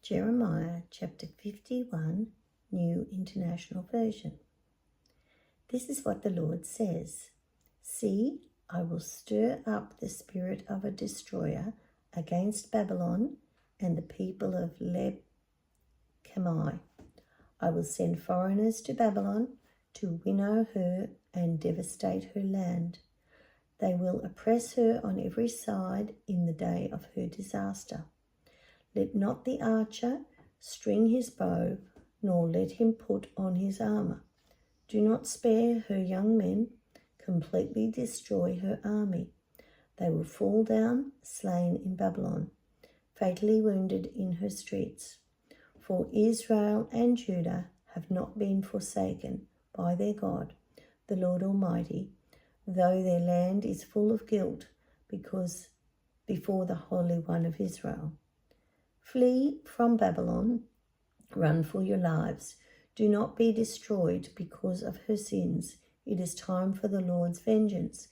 Jeremiah chapter 51, New International Version. This is what the Lord says. See, I will stir up the spirit of a destroyer against Babylon and the people of Leb-Kamai. I will send foreigners to Babylon to winnow her and devastate her land. They will oppress her on every side in the day of her disaster. Let not the archer string his bow, nor let him put on his armour. Do not spare her young men, completely destroy her army. They will fall down, slain in Babylon, fatally wounded in her streets. For Israel and Judah have not been forsaken by their God, the Lord Almighty, though their land is full of guilt because before the Holy One of Israel. Flee from Babylon, run for your lives. Do not be destroyed because of her sins. It is time for the Lord's vengeance.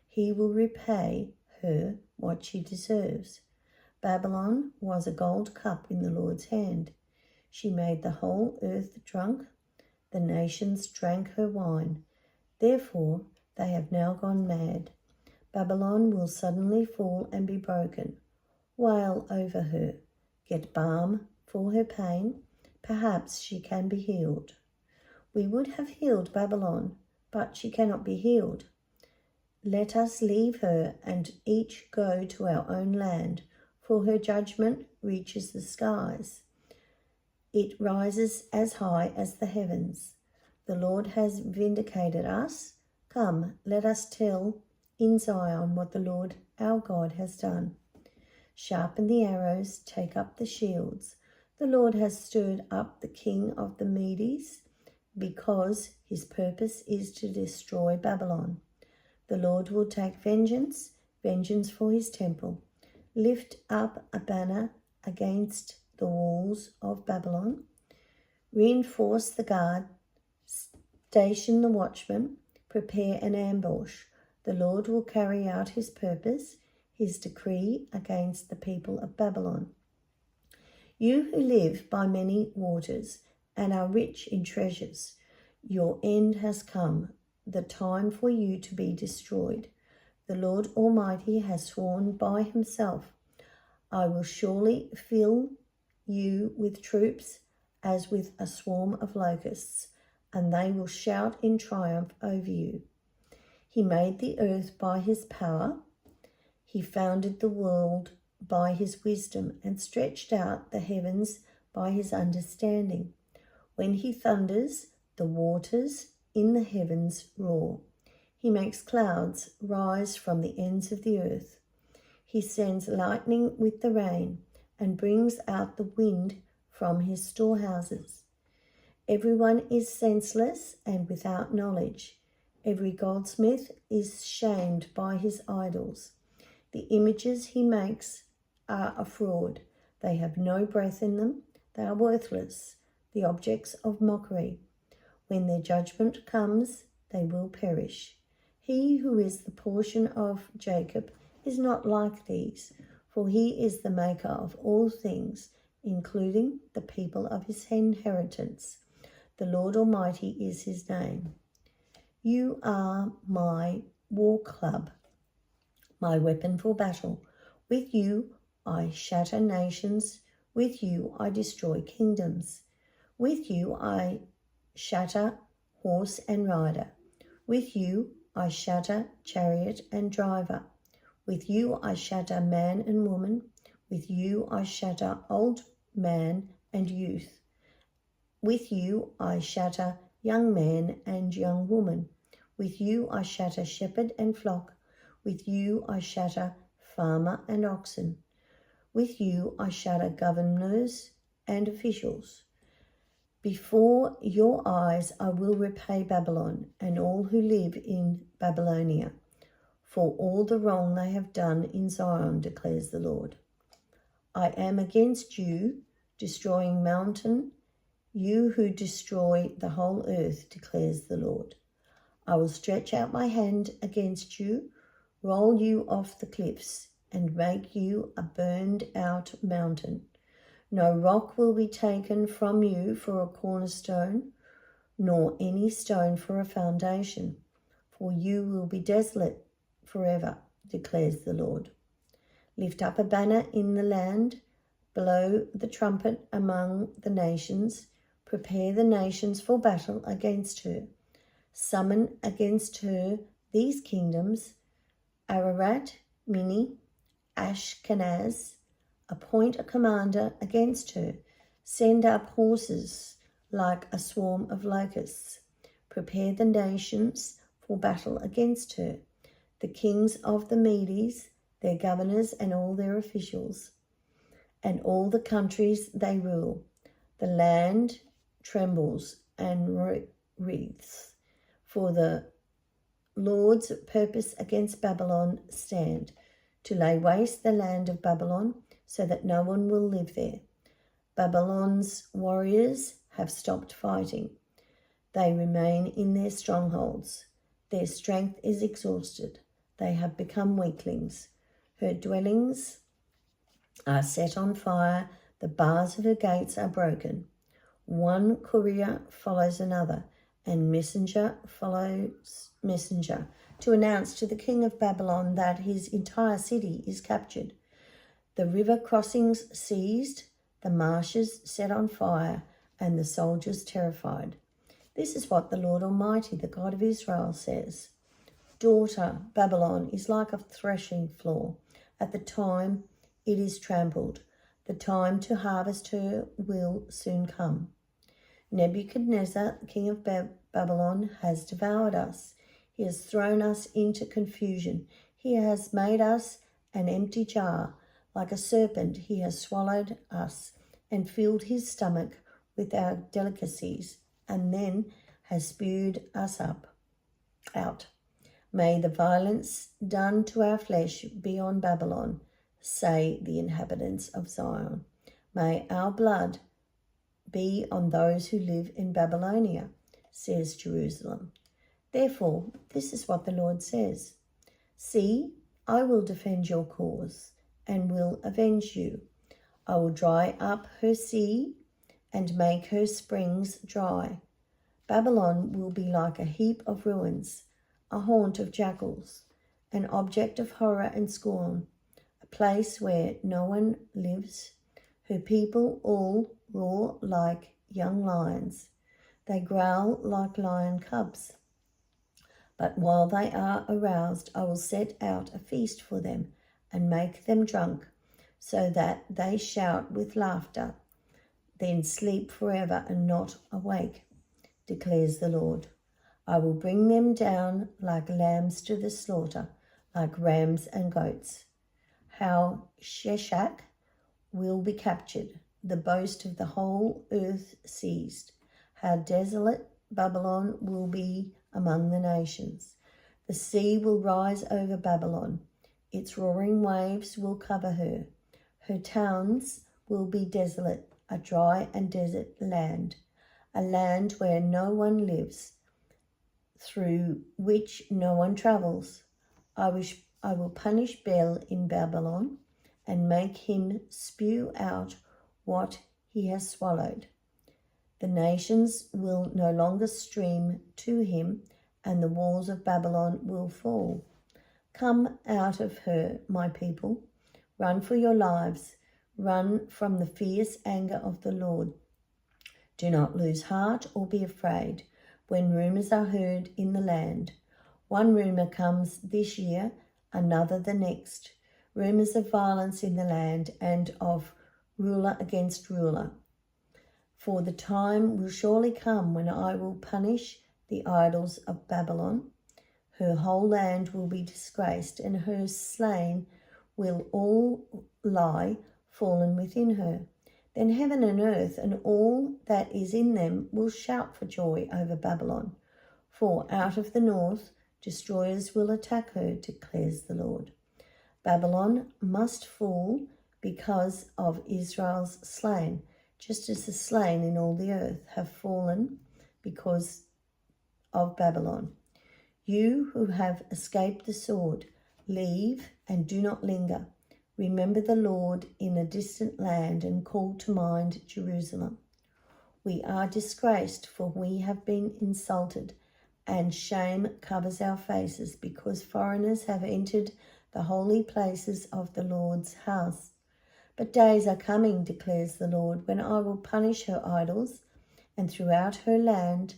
He will repay her what she deserves. Babylon was a gold cup in the Lord's hand. She made the whole earth drunk. The nations drank her wine. Therefore, they have now gone mad. Babylon will suddenly fall and be broken. Wail over her. Get balm for her pain. Perhaps she can be healed. We would have healed Babylon, but she cannot be healed. Let us leave her and each go to our own land, for her judgment reaches the skies. It rises as high as the heavens. The Lord has vindicated us. Come, let us tell in Zion what the Lord our God has done. Sharpen the arrows, take up the shields. The Lord has stirred up the king of the Medes, because his purpose is to destroy Babylon. The Lord will take vengeance for his temple. Lift up a banner against the walls of Babylon. Reinforce the guard, station the watchman, prepare an ambush. The Lord will carry out his purpose, his decree against the people of Babylon. You who live by many waters and are rich in treasures, your end has come, the time for you to be destroyed. The Lord Almighty has sworn by himself, I will surely fill you with troops as with a swarm of locusts, and they will shout in triumph over you. He made the earth by his power. He founded the world by his wisdom and stretched out the heavens by his understanding. When he thunders, the waters in the heavens roar. He makes clouds rise from the ends of the earth. He sends lightning with the rain and brings out the wind from his storehouses. Everyone is senseless and without knowledge. Every goldsmith is shamed by his idols. The images he makes are a fraud. They have no breath in them. They are worthless, the objects of mockery. When their judgment comes, they will perish. He who is the portion of Jacob is not like these, for he is the maker of all things, including the people of his inheritance. The Lord Almighty is his name. You are my war club, my weapon for battle. With you I shatter nations. With you I destroy kingdoms. With you I shatter horse and rider. With you I shatter chariot and driver. With you I shatter man and woman. With you I shatter old man and youth. With you I shatter young man and young woman. With you I shatter shepherd and flock. With you I shatter farmer and oxen. With you I shatter governors and officials. Before your eyes I will repay Babylon and all who live in Babylonia, for all the wrong they have done in Zion, declares the Lord. I am against you, destroying mountain, you who destroy the whole earth, declares the Lord. I will stretch out my hand against you, roll you off the cliffs, and make you a burned out mountain. No rock will be taken from you for a cornerstone, nor any stone for a foundation, for you will be desolate forever, declares the Lord. Lift up a banner in the land, blow the trumpet among the nations, prepare the nations for battle against her. Summon against her these kingdoms: Ararat, Mini, Ashkenaz. Appoint a commander against her. Send up horses like a swarm of locusts. Prepare the nations for battle against her. The kings of the Medes, their governors and all their officials, and all the countries they rule. The land trembles and wreathes, for the Lord's purpose against Babylon stand, to lay waste the land of Babylon, so that no one will live there. Babylon's warriors have stopped fighting. They remain in their strongholds. Their strength is exhausted. They have become weaklings. Her dwellings are set on fire. The bars of her gates are broken. One courier follows another, and messenger follows messenger, to announce to the king of Babylon that his entire city is captured. The river crossings seized, the marshes set on fire, and the soldiers terrified. This is what the Lord Almighty, the God of Israel, says. Daughter, Babylon is like a threshing floor. At the time it is trampled. The time to harvest her will soon come. Nebuchadnezzar, king of Babylon, has devoured us. He has thrown us into confusion. He has made us an empty jar. Like a serpent, he has swallowed us and filled his stomach with our delicacies, and then has spewed us out. May the violence done to our flesh be on Babylon, say the inhabitants of Zion. May our blood be on those who live in Babylonia, says Jerusalem. Therefore, this is what the Lord says. See, I will defend your cause and will avenge you. I will dry up her sea and make her springs dry. Babylon will be like a heap of ruins, a haunt of jackals, an object of horror and scorn, a place where no one lives. Her people all roar like young lions. They growl like lion cubs. But while they are aroused, I will set out a feast for them and make them drunk, so that they shout with laughter, then sleep forever and not awake, declares the Lord. I will bring them down like lambs to the slaughter, like rams and goats. How Sheshach will be captured, the boast of the whole earth seized. How desolate Babylon will be among the nations. The sea will rise over Babylon. Its roaring waves will cover her. Her towns will be desolate, a dry and desert land, a land where no one lives, through which no one travels. I will punish Bel in Babylon and make him spew out what he has swallowed. The nations will no longer stream to him, and the walls of Babylon will fall. Come out of her, my people. Run for your lives. Run from the fierce anger of the Lord. Do not lose heart or be afraid when rumors are heard in the land. One rumor comes this year, another the next. Rumors of violence in the land and of ruler against ruler. For the time will surely come when I will punish the idols of Babylon. Her whole land will be disgraced, and her slain will all lie fallen within her. Then heaven and earth and all that is in them will shout for joy over Babylon. For out of the north destroyers will attack her, declares the Lord. Babylon must fall because of Israel's slain, just as the slain in all the earth have fallen because of Babylon. You who have escaped the sword, leave and do not linger. Remember the Lord in a distant land and call to mind Jerusalem. We are disgraced, for we have been insulted, and shame covers our faces because foreigners have entered the holy places of the Lord's house. But days are coming, declares the Lord, when I will punish her idols, and throughout her land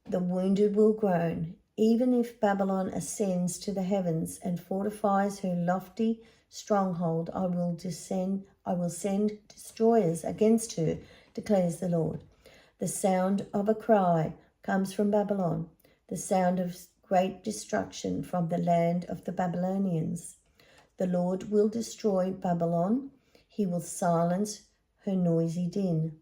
the wounded will groan. Even if Babylon ascends to the heavens and fortifies her lofty stronghold, I will send destroyers against her, declares the Lord. The sound of a cry comes from Babylon, the sound of great destruction from the land of the Babylonians. The Lord will destroy Babylon. He will silence her noisy din.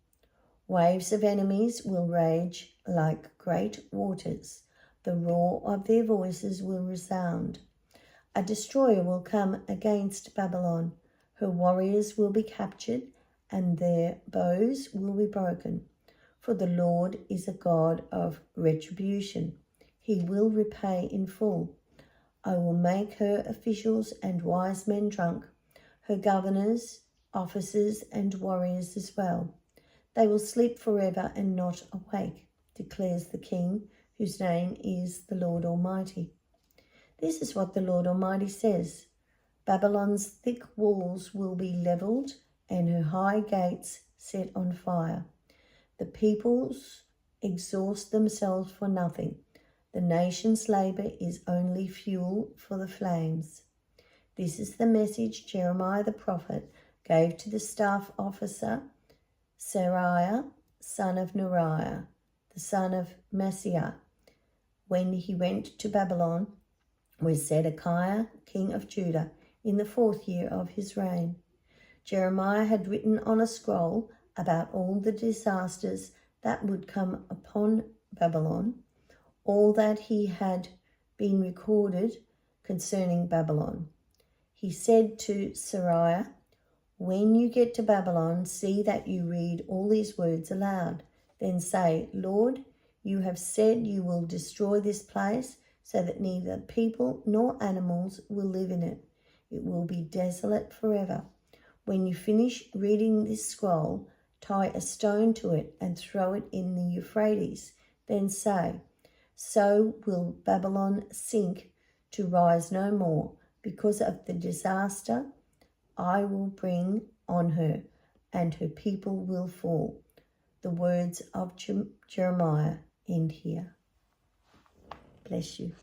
Waves of enemies will rage like great waters. The roar of their voices will resound. A destroyer will come against Babylon. Her warriors will be captured, and their bows will be broken. For the Lord is a God of retribution. He will repay in full. I will make her officials and wise men drunk, her governors, officers, and warriors as well. They will sleep forever and not awake, declares the King, whose name is the Lord Almighty. This is what the Lord Almighty says. Babylon's thick walls will be levelled and her high gates set on fire. The peoples exhaust themselves for nothing. The nation's labour is only fuel for the flames. This is the message Jeremiah the prophet gave to the staff officer Seraiah, son of Neriah, the son of Maaseiah, when he went to Babylon with Zedekiah, king of Judah, in the 4th year of his reign. Jeremiah had written on a scroll about all the disasters that would come upon Babylon, all that he had been recorded concerning Babylon. He said to Seraiah, "When you get to Babylon, see that you read all these words aloud. Then say, Lord, you have said you will destroy this place so that neither people nor animals will live in it. It will be desolate forever. When you finish reading this scroll, tie a stone to it and throw it in the Euphrates. Then say, so will Babylon sink to rise no more because of the disaster I will bring on her, and her people will fall." The words of Jeremiah end here. Bless you.